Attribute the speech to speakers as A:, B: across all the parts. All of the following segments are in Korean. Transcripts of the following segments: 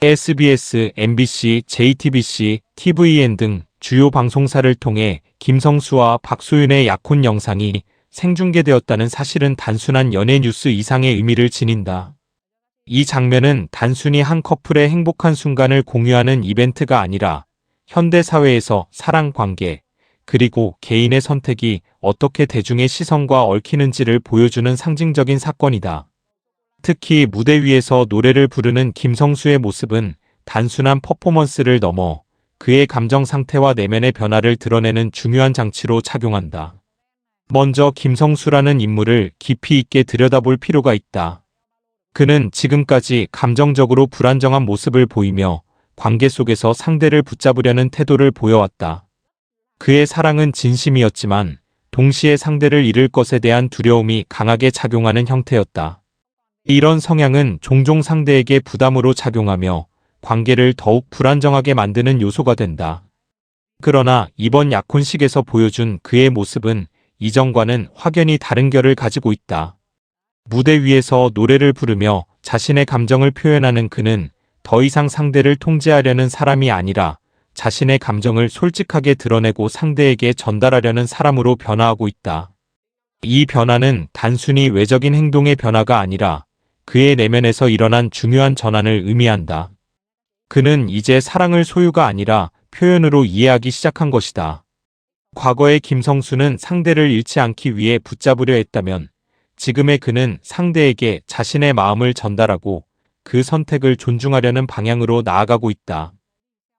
A: SBS, MBC, JTBC, TVN 등 주요 방송사를 통해 김성수와 박소윤의 약혼 영상이 생중계되었다는 사실은 단순한 연예 뉴스 이상의 의미를 지닌다. 이 장면은 단순히 한 커플의 행복한 순간을 공유하는 이벤트가 아니라 현대 사회에서 사랑 관계, 그리고 개인의 선택이 어떻게 대중의 시선과 얽히는지를 보여주는 상징적인 사건이다. 특히 무대 위에서 노래를 부르는 김성수의 모습은 단순한 퍼포먼스를 넘어 그의 감정 상태와 내면의 변화를 드러내는 중요한 장치로 작용한다. 먼저 김성수라는 인물을 깊이 있게 들여다볼 필요가 있다. 그는 지금까지 감정적으로 불안정한 모습을 보이며 관계 속에서 상대를 붙잡으려는 태도를 보여왔다. 그의 사랑은 진심이었지만 동시에 상대를 잃을 것에 대한 두려움이 강하게 작용하는 형태였다. 이런 성향은 종종 상대에게 부담으로 작용하며 관계를 더욱 불안정하게 만드는 요소가 된다. 그러나 이번 약혼식에서 보여준 그의 모습은 이전과는 확연히 다른 결을 가지고 있다. 무대 위에서 노래를 부르며 자신의 감정을 표현하는 그는 더 이상 상대를 통제하려는 사람이 아니라 자신의 감정을 솔직하게 드러내고 상대에게 전달하려는 사람으로 변화하고 있다. 이 변화는 단순히 외적인 행동의 변화가 아니라 그의 내면에서 일어난 중요한 전환을 의미한다. 그는 이제 사랑을 소유가 아니라 표현으로 이해하기 시작한 것이다. 과거의 김성수는 상대를 잃지 않기 위해 붙잡으려 했다면 지금의 그는 상대에게 자신의 마음을 전달하고 그 선택을 존중하려는 방향으로 나아가고 있다.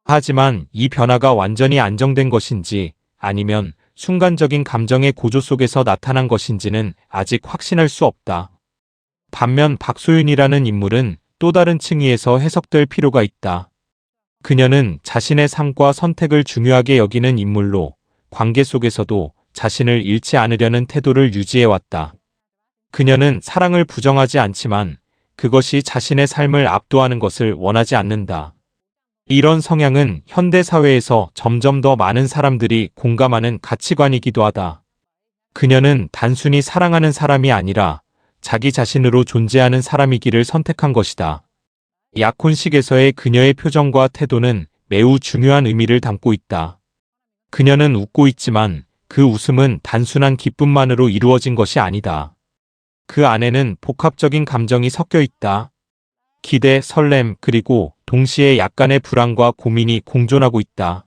A: 하지만 이 변화가 완전히 안정된 것인지 아니면 순간적인 감정의 고조 속에서 나타난 것인지는 아직 확신할 수 없다. 반면 박소윤이라는 인물은 또 다른 층위에서 해석될 필요가 있다. 그녀는 자신의 삶과 선택을 중요하게 여기는 인물로 관계 속에서도 자신을 잃지 않으려는 태도를 유지해왔다. 그녀는 사랑을 부정하지 않지만 그것이 자신의 삶을 압도하는 것을 원하지 않는다. 이런 성향은 현대 사회에서 점점 더 많은 사람들이 공감하는 가치관이기도 하다. 그녀는 단순히 사랑하는 사람이 아니라 자기 자신으로 존재하는 사람이기를 선택한 것이다. 약혼식에서의 그녀의 표정과 태도는 매우 중요한 의미를 담고 있다. 그녀는 웃고 있지만 그 웃음은 단순한 기쁨만으로 이루어진 것이 아니다. 그 안에는 복합적인 감정이 섞여 있다. 기대, 설렘, 그리고 동시에 약간의 불안과 고민이 공존하고 있다.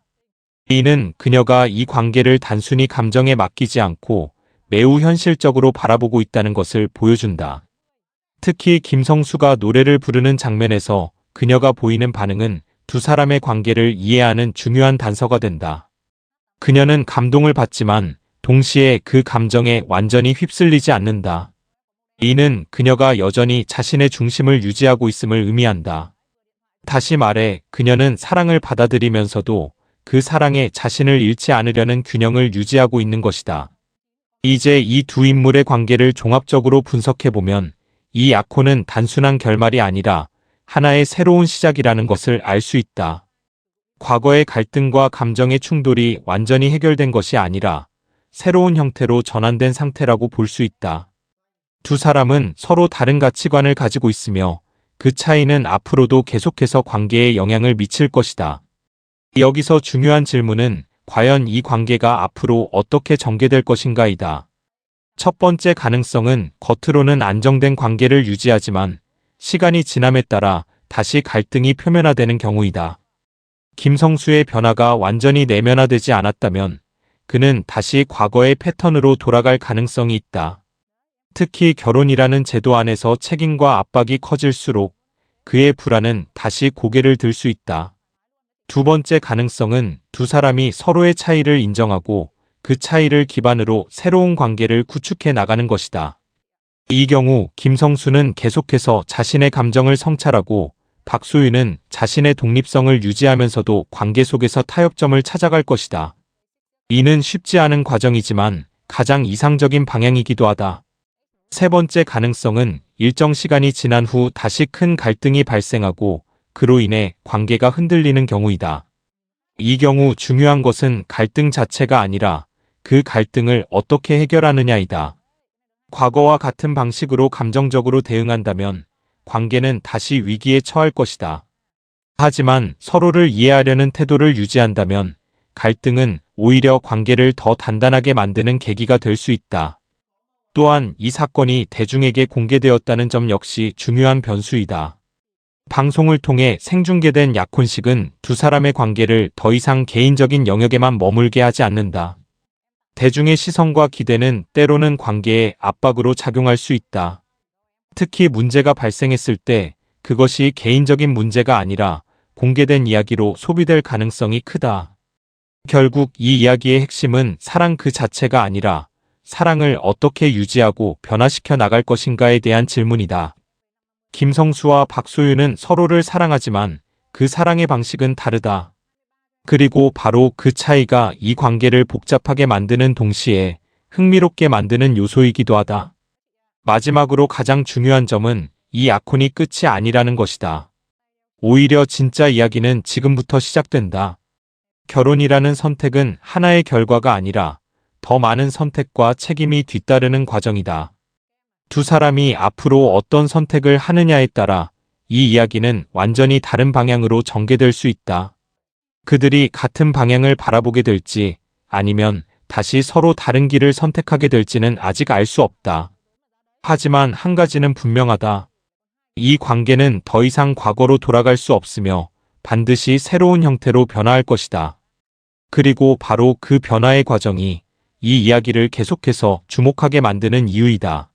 A: 이는 그녀가 이 관계를 단순히 감정에 맡기지 않고 매우 현실적으로 바라보고 있다는 것을 보여준다. 특히 김성수가 노래를 부르는 장면에서 그녀가 보이는 반응은 두 사람의 관계를 이해하는 중요한 단서가 된다. 그녀는 감동을 받지만 동시에 그 감정에 완전히 휩쓸리지 않는다. 이는 그녀가 여전히 자신의 중심을 유지하고 있음을 의미한다. 다시 말해 그녀는 사랑을 받아들이면서도 그 사랑에 자신을 잃지 않으려는 균형을 유지하고 있는 것이다. 이제 이 두 인물의 관계를 종합적으로 분석해보면 이 약혼은 단순한 결말이 아니라 하나의 새로운 시작이라는 것을 알 수 있다. 과거의 갈등과 감정의 충돌이 완전히 해결된 것이 아니라 새로운 형태로 전환된 상태라고 볼 수 있다. 두 사람은 서로 다른 가치관을 가지고 있으며 그 차이는 앞으로도 계속해서 관계에 영향을 미칠 것이다. 여기서 중요한 질문은 과연 이 관계가 앞으로 어떻게 전개될 것인가이다. 첫 번째 가능성은 겉으로는 안정된 관계를 유지하지만 시간이 지남에 따라 다시 갈등이 표면화되는 경우이다. 김성수의 변화가 완전히 내면화되지 않았다면 그는 다시 과거의 패턴으로 돌아갈 가능성이 있다. 특히 결혼이라는 제도 안에서 책임과 압박이 커질수록 그의 불안은 다시 고개를 들 수 있다. 두 번째 가능성은 두 사람이 서로의 차이를 인정하고 그 차이를 기반으로 새로운 관계를 구축해 나가는 것이다. 이 경우 김성수는 계속해서 자신의 감정을 성찰하고 박소윤은 자신의 독립성을 유지하면서도 관계 속에서 타협점을 찾아갈 것이다. 이는 쉽지 않은 과정이지만 가장 이상적인 방향이기도 하다. 세 번째 가능성은 일정 시간이 지난 후 다시 큰 갈등이 발생하고 그로 인해 관계가 흔들리는 경우이다. 이 경우 중요한 것은 갈등 자체가 아니라 그 갈등을 어떻게 해결하느냐이다. 과거와 같은 방식으로 감정적으로 대응한다면 관계는 다시 위기에 처할 것이다. 하지만 서로를 이해하려는 태도를 유지한다면 갈등은 오히려 관계를 더 단단하게 만드는 계기가 될 수 있다. 또한 이 사건이 대중에게 공개되었다는 점 역시 중요한 변수이다. 방송을 통해 생중계된 약혼식은 두 사람의 관계를 더 이상 개인적인 영역에만 머물게 하지 않는다. 대중의 시선과 기대는 때로는 관계에 압박으로 작용할 수 있다. 특히 문제가 발생했을 때 그것이 개인적인 문제가 아니라 공개된 이야기로 소비될 가능성이 크다. 결국 이 이야기의 핵심은 사랑 그 자체가 아니라 사랑을 어떻게 유지하고 변화시켜 나갈 것인가에 대한 질문이다. 김성수와 박소윤은 서로를 사랑하지만 그 사랑의 방식은 다르다. 그리고 바로 그 차이가 이 관계를 복잡하게 만드는 동시에 흥미롭게 만드는 요소이기도 하다. 마지막으로 가장 중요한 점은 이 약혼이 끝이 아니라는 것이다. 오히려 진짜 이야기는 지금부터 시작된다. 결혼이라는 선택은 하나의 결과가 아니라 더 많은 선택과 책임이 뒤따르는 과정이다. 두 사람이 앞으로 어떤 선택을 하느냐에 따라 이 이야기는 완전히 다른 방향으로 전개될 수 있다. 그들이 같은 방향을 바라보게 될지 아니면 다시 서로 다른 길을 선택하게 될지는 아직 알 수 없다. 하지만 한 가지는 분명하다. 이 관계는 더 이상 과거로 돌아갈 수 없으며 반드시 새로운 형태로 변화할 것이다. 그리고 바로 그 변화의 과정이 이 이야기를 계속해서 주목하게 만드는 이유이다.